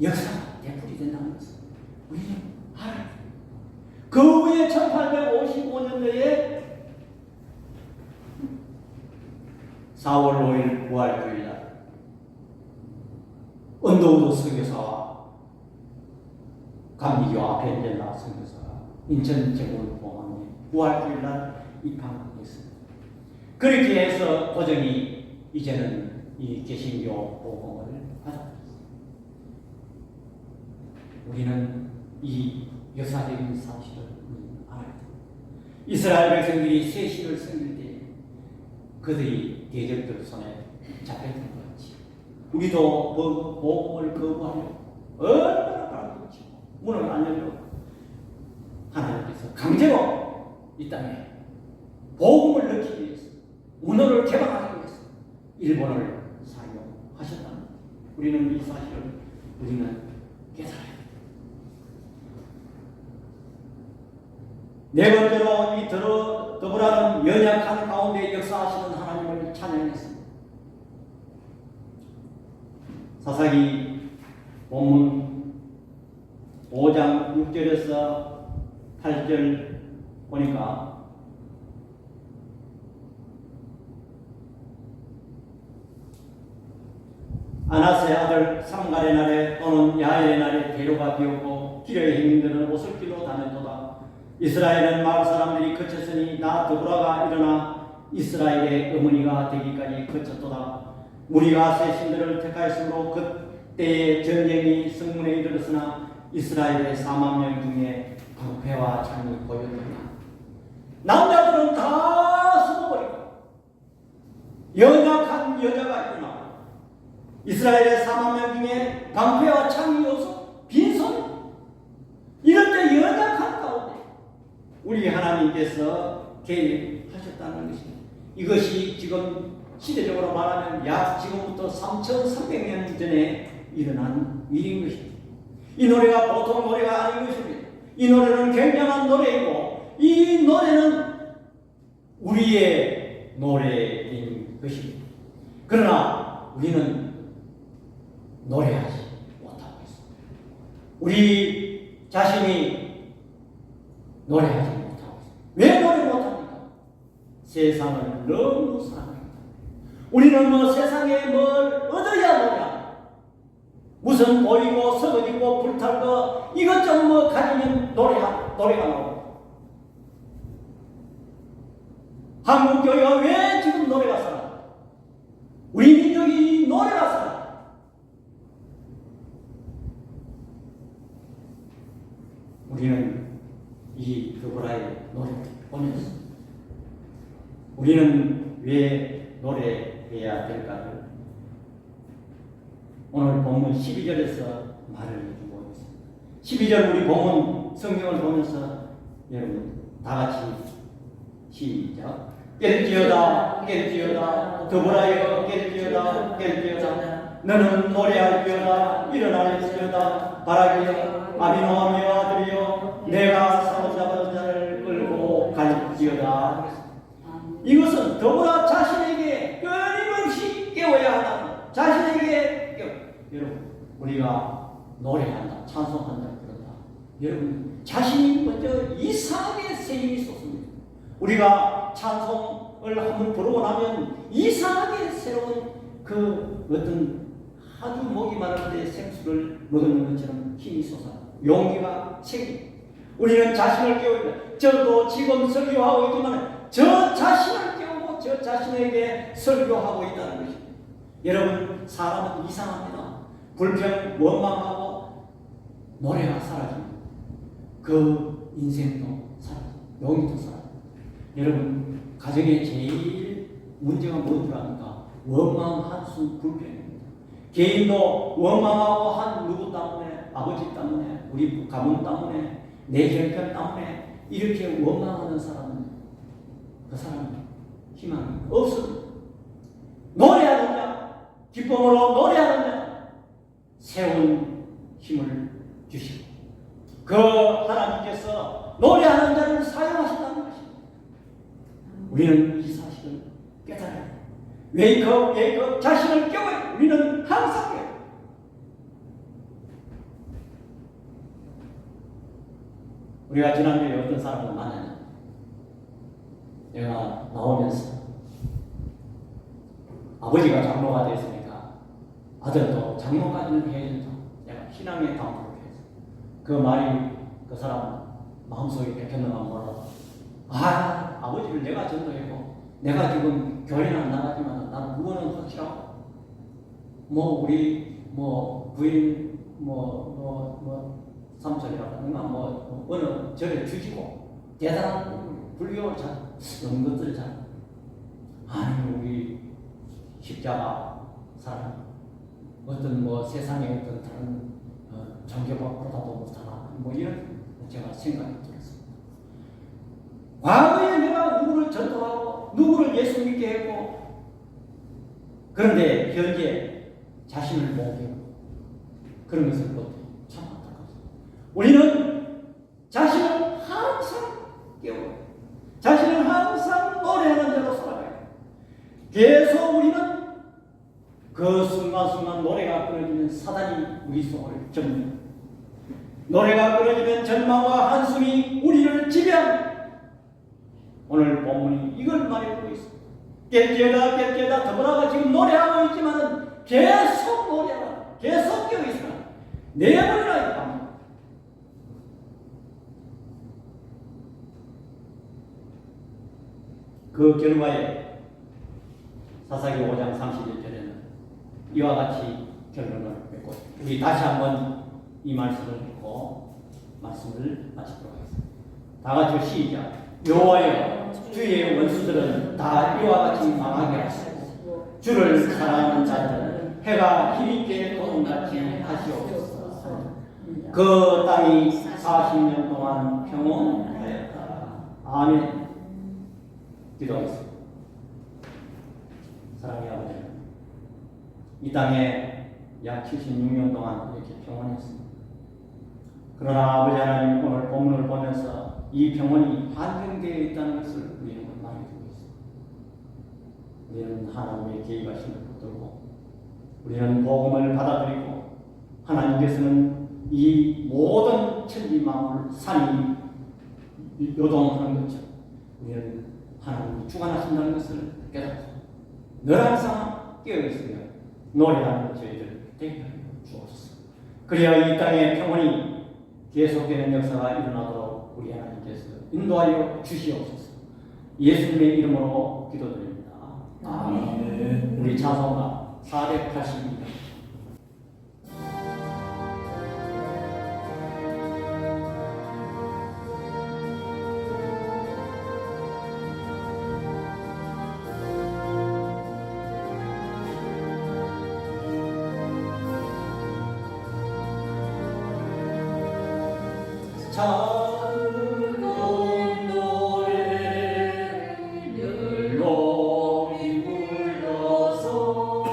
역사가 되풀이 된다는 것을 우리는 알아야 돼요. 그 후에 1855년도에 4월 5일 부활주일날 언더우드 선교사와 감리교 아펜젤라 선교사가 인천제물공원에 부활주일날 입항했습니다. 그렇게 해서 고정이 이제는 이 개신교 복음을 받았습니다. 우리는 이 역사적인 사실을 알아야 됩니다. 이스라엘 백성들이 새 신을 섬길 때 그들이 대적들 손에 잡혔던 것 같이 우리도 복음을 거부하려고 얼마나 바라보지 문을 안 열려고 하나님께서 강제로 이 땅에 복음을 넣기 위해서 문호를 개방하기 위해서 일본을 사용하셨다는 우리는 이 사실을 우리는 깨달아야 됩니다. 네 번째로 이 더불어는 연약한 가운데 역사하시는 하나님을 찬양했습니다. 사사기 본문 5장 6절에서 8절 보니까 아나스의 아들 삼갈의 날에 또는 야엘의 날에 대로가 비었고 길의 행인들은 오솔길로 다녔도다. 이스라엘은 마을 사람들이 그쳤으니 나 드보라가 일어나 이스라엘의 어머니가 되기까지 그쳤도다. 무리가 새 신들을 택하였으므로 그때의 전쟁이 성문에 이르렀으나 이스라엘의 4만 명 중에 방패와 창이 보였도다. 남자들은 다 숨어버리고 연약한 여자가 일어나 이스라엘의 4만 명 중에 방패와 창이 없어 빈손 이럴 때 연약한 가운데 우리 하나님께서 개입하셨다는 것입니다. 이것이 지금 시대적으로 말하면 약 지금부터 3,300년 전에 일어난 일인 것입니다. 이 노래가 보통 노래가 아닌 것입니다. 이 노래는 굉장한 노래이고 이 노래는 우리의 노래인 것입니다. 그러나 우리는 노래하지 못하고 있습니다. 우리 자신이 노래하지 못하고 있습니다. 왜 노래 못합니까? 세상을 너무 사랑합니다. 우리는 뭐 세상에 뭘 얻어야 노래합니다. 무슨 보이고 서거지고 불탈 이것저것 뭐 가지면 노래가 나오고 한국 교회가 왜 지금 노래가 살아? 우리 민족이 노래가 살아. 우리는 이 드보라의 노래를 보면서 우리는 왜 노래해야 될까를 오늘 본문 12절에서 말을 해주고 있습니다. 12절 우리 본문 성경을 보면서 여러분 다 같이 시작. 깰지어다 깰지어다 드보라여 깰지어다 깰지어다 너는 노래할지어다 일어날지어다 바라기여 아비노함이여 아들이여 내가 사로잡은 자를 끌고 갈지어다. 이것은 더불어 자신에게 끊임없이 깨워야 한다. 자신에게 깨워. 여러분 우리가 노래한다 찬송한다 그런다. 여러분 자신이 먼저 이상하게 세임이 쏟습니다. 우리가 찬송을 한번 부르고 나면 이상하게 새로운 그 어떤 아주 목이 마른데 생수를 먹는 것처럼 힘이 솟아 용기가 생깁니다. 우리는 자신을 깨우고 저도 지금 설교하고 있지만 저 자신을 깨우고 저 자신에게 설교하고 있다는 것입니다. 여러분 사람은 이상합니다. 불평 원망하고 노래가 사라집니다. 그 인생도 사라집니다. 용기도 사라집니다. 여러분 가정의 제일 문제가 뭔 줄 압니까? 원망, 한숨, 불평입니다. 개인도 원망하고 한 누구 때문에, 아버지 때문에, 우리 가문 때문에, 내 형편 때문에 이렇게 원망하는 사람은 그 사람은 희망이 없습니다. 노래하는 자, 기쁨으로 노래하는 자, 새로운 힘을 주시고 그 하나님께서 노래하는 자를 사용하신다는 것입니다. 우리는 이 사실을 깨달아야 합니다. 웨이크업, 웨이크업, 자신을 깨워요. 우리는 항상 깨워요. 우리가 지난주에 어떤 사람을 만났는데 내가 나오면서 아버지가 장로가 됐으니까 아들도 장로까지는 해야 된다. 내가 신앙의 담보를 해서 그 말이 그 사람 마음속에 박혔는가 몰라. 아버지를 내가 전도했고 내가 지금 교회는 안 나가지만 나는 그거는 확실하고 뭐 우리 뭐 부인 삼촌이라고 하는가 뭐 어느 절에 주시고 대단한 불교 잘 이런 것들 잘 아니 우리 십자가 사람 어떤 뭐 세상의 어떤 다른 종교보다도 못하나 뭐 이런 제가 생각이 들었습니다. 과거에 내가 누구를 전도하고 누구를 예수 믿게 했고 그런데 현재 자신을 모르고 그런 것을 못해 참 안타깝습니다. 우리는 자신을 항상 깨워요. 자신을 항상 노래하는 자로 살아가요. 계속 우리는 그 순간순간 노래가 끊어지면 사단이 우리 속을 접니다. 노래가 끊어지면 절망과 한숨이 우리를 지배합니다. 오늘 본문이 이걸 말해주고 있습니다. 깰지어다 깰지어다 더불어가 지금 노래하고 있지만 계속 노래하라 계속 깨어있으라 내버리라 이겁니다. 그 결과에 사사기 5장 31절에는 이와 같이 결론을 맺고 우리 다시 한번 이 말씀을 읽고 말씀을 마치도록 하겠습니다. 다 같이 시작. 여호와여 주의 원수들은 다 이와 같이 망하게 하시고 주를 사랑하는 자들은 해가 힘있게 도움같이 하시옵소서. 그 땅이 40년 동안 평온하였다. 아멘. 기도하겠습니다. 사랑의 아버지, 이 땅에 약 76년 동안 이렇게 평온했습니다. 그러나 아버지 하나님 오늘 본문을 보면서 이 평온이 한정되어 있다는 것을 우리는 말해주고 있습니다. 우리는 하나님의 개입하심을 붙들고 우리는 복음을 받아들이고 하나님께서는 이 모든 천지 만물 산이 요동하는 것처럼 우리는 하나님이 주관하신다는 것을 깨닫고 늘 항상 깨어있으며 노래하는 저희들 되게 하여 주옵소서. 그래야 이 땅의 평온이 계속되는 역사가 일어나도록 우리 하나님께서 인도하여 주시옵소서. 예수님의 이름으로 기도드립니다. 아멘. 우리 찬송가 480입니다. 찬송 노래를 높이 불러서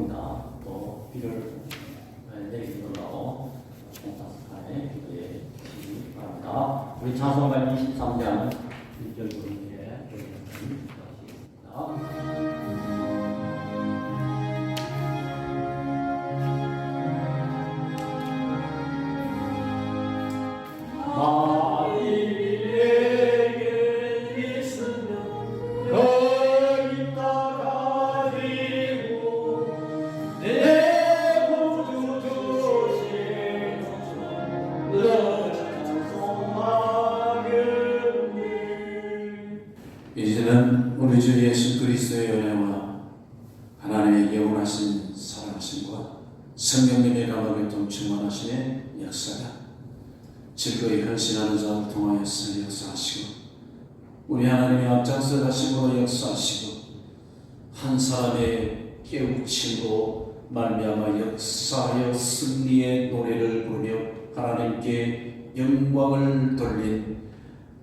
옵니다. 또 비를 내리도록 따뜻하게 기도해 주시기 바랍니다. 우리 찬송가 23장 1절 부르기에 기도하시겠습니다. 이제는 우리 주 예수 그리스도의 은혜와 하나님의 영원하신 사랑하심과 성령님의 감화교통 충만하심의 역사가 즐거이 헌신하는 자를 통하여서 역사하시고 우리 하나님의 앞장서 가심으로 역사하시고 한 사람의 깨우침으로 말미암아 역사하여 승리의 노래를 부르며 하나님께 영광을 돌린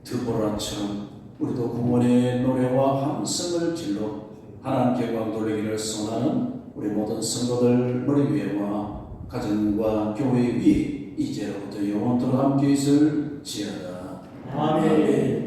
드보라처럼 우리도 구원의 노래와 함성을 질러 하나님께 영광 돌리기를 소원하는 우리 모든 성도들 머리 위에와 가정과 교회 위에 이제로부터 영원토록 함께 있을지어다. 아멘.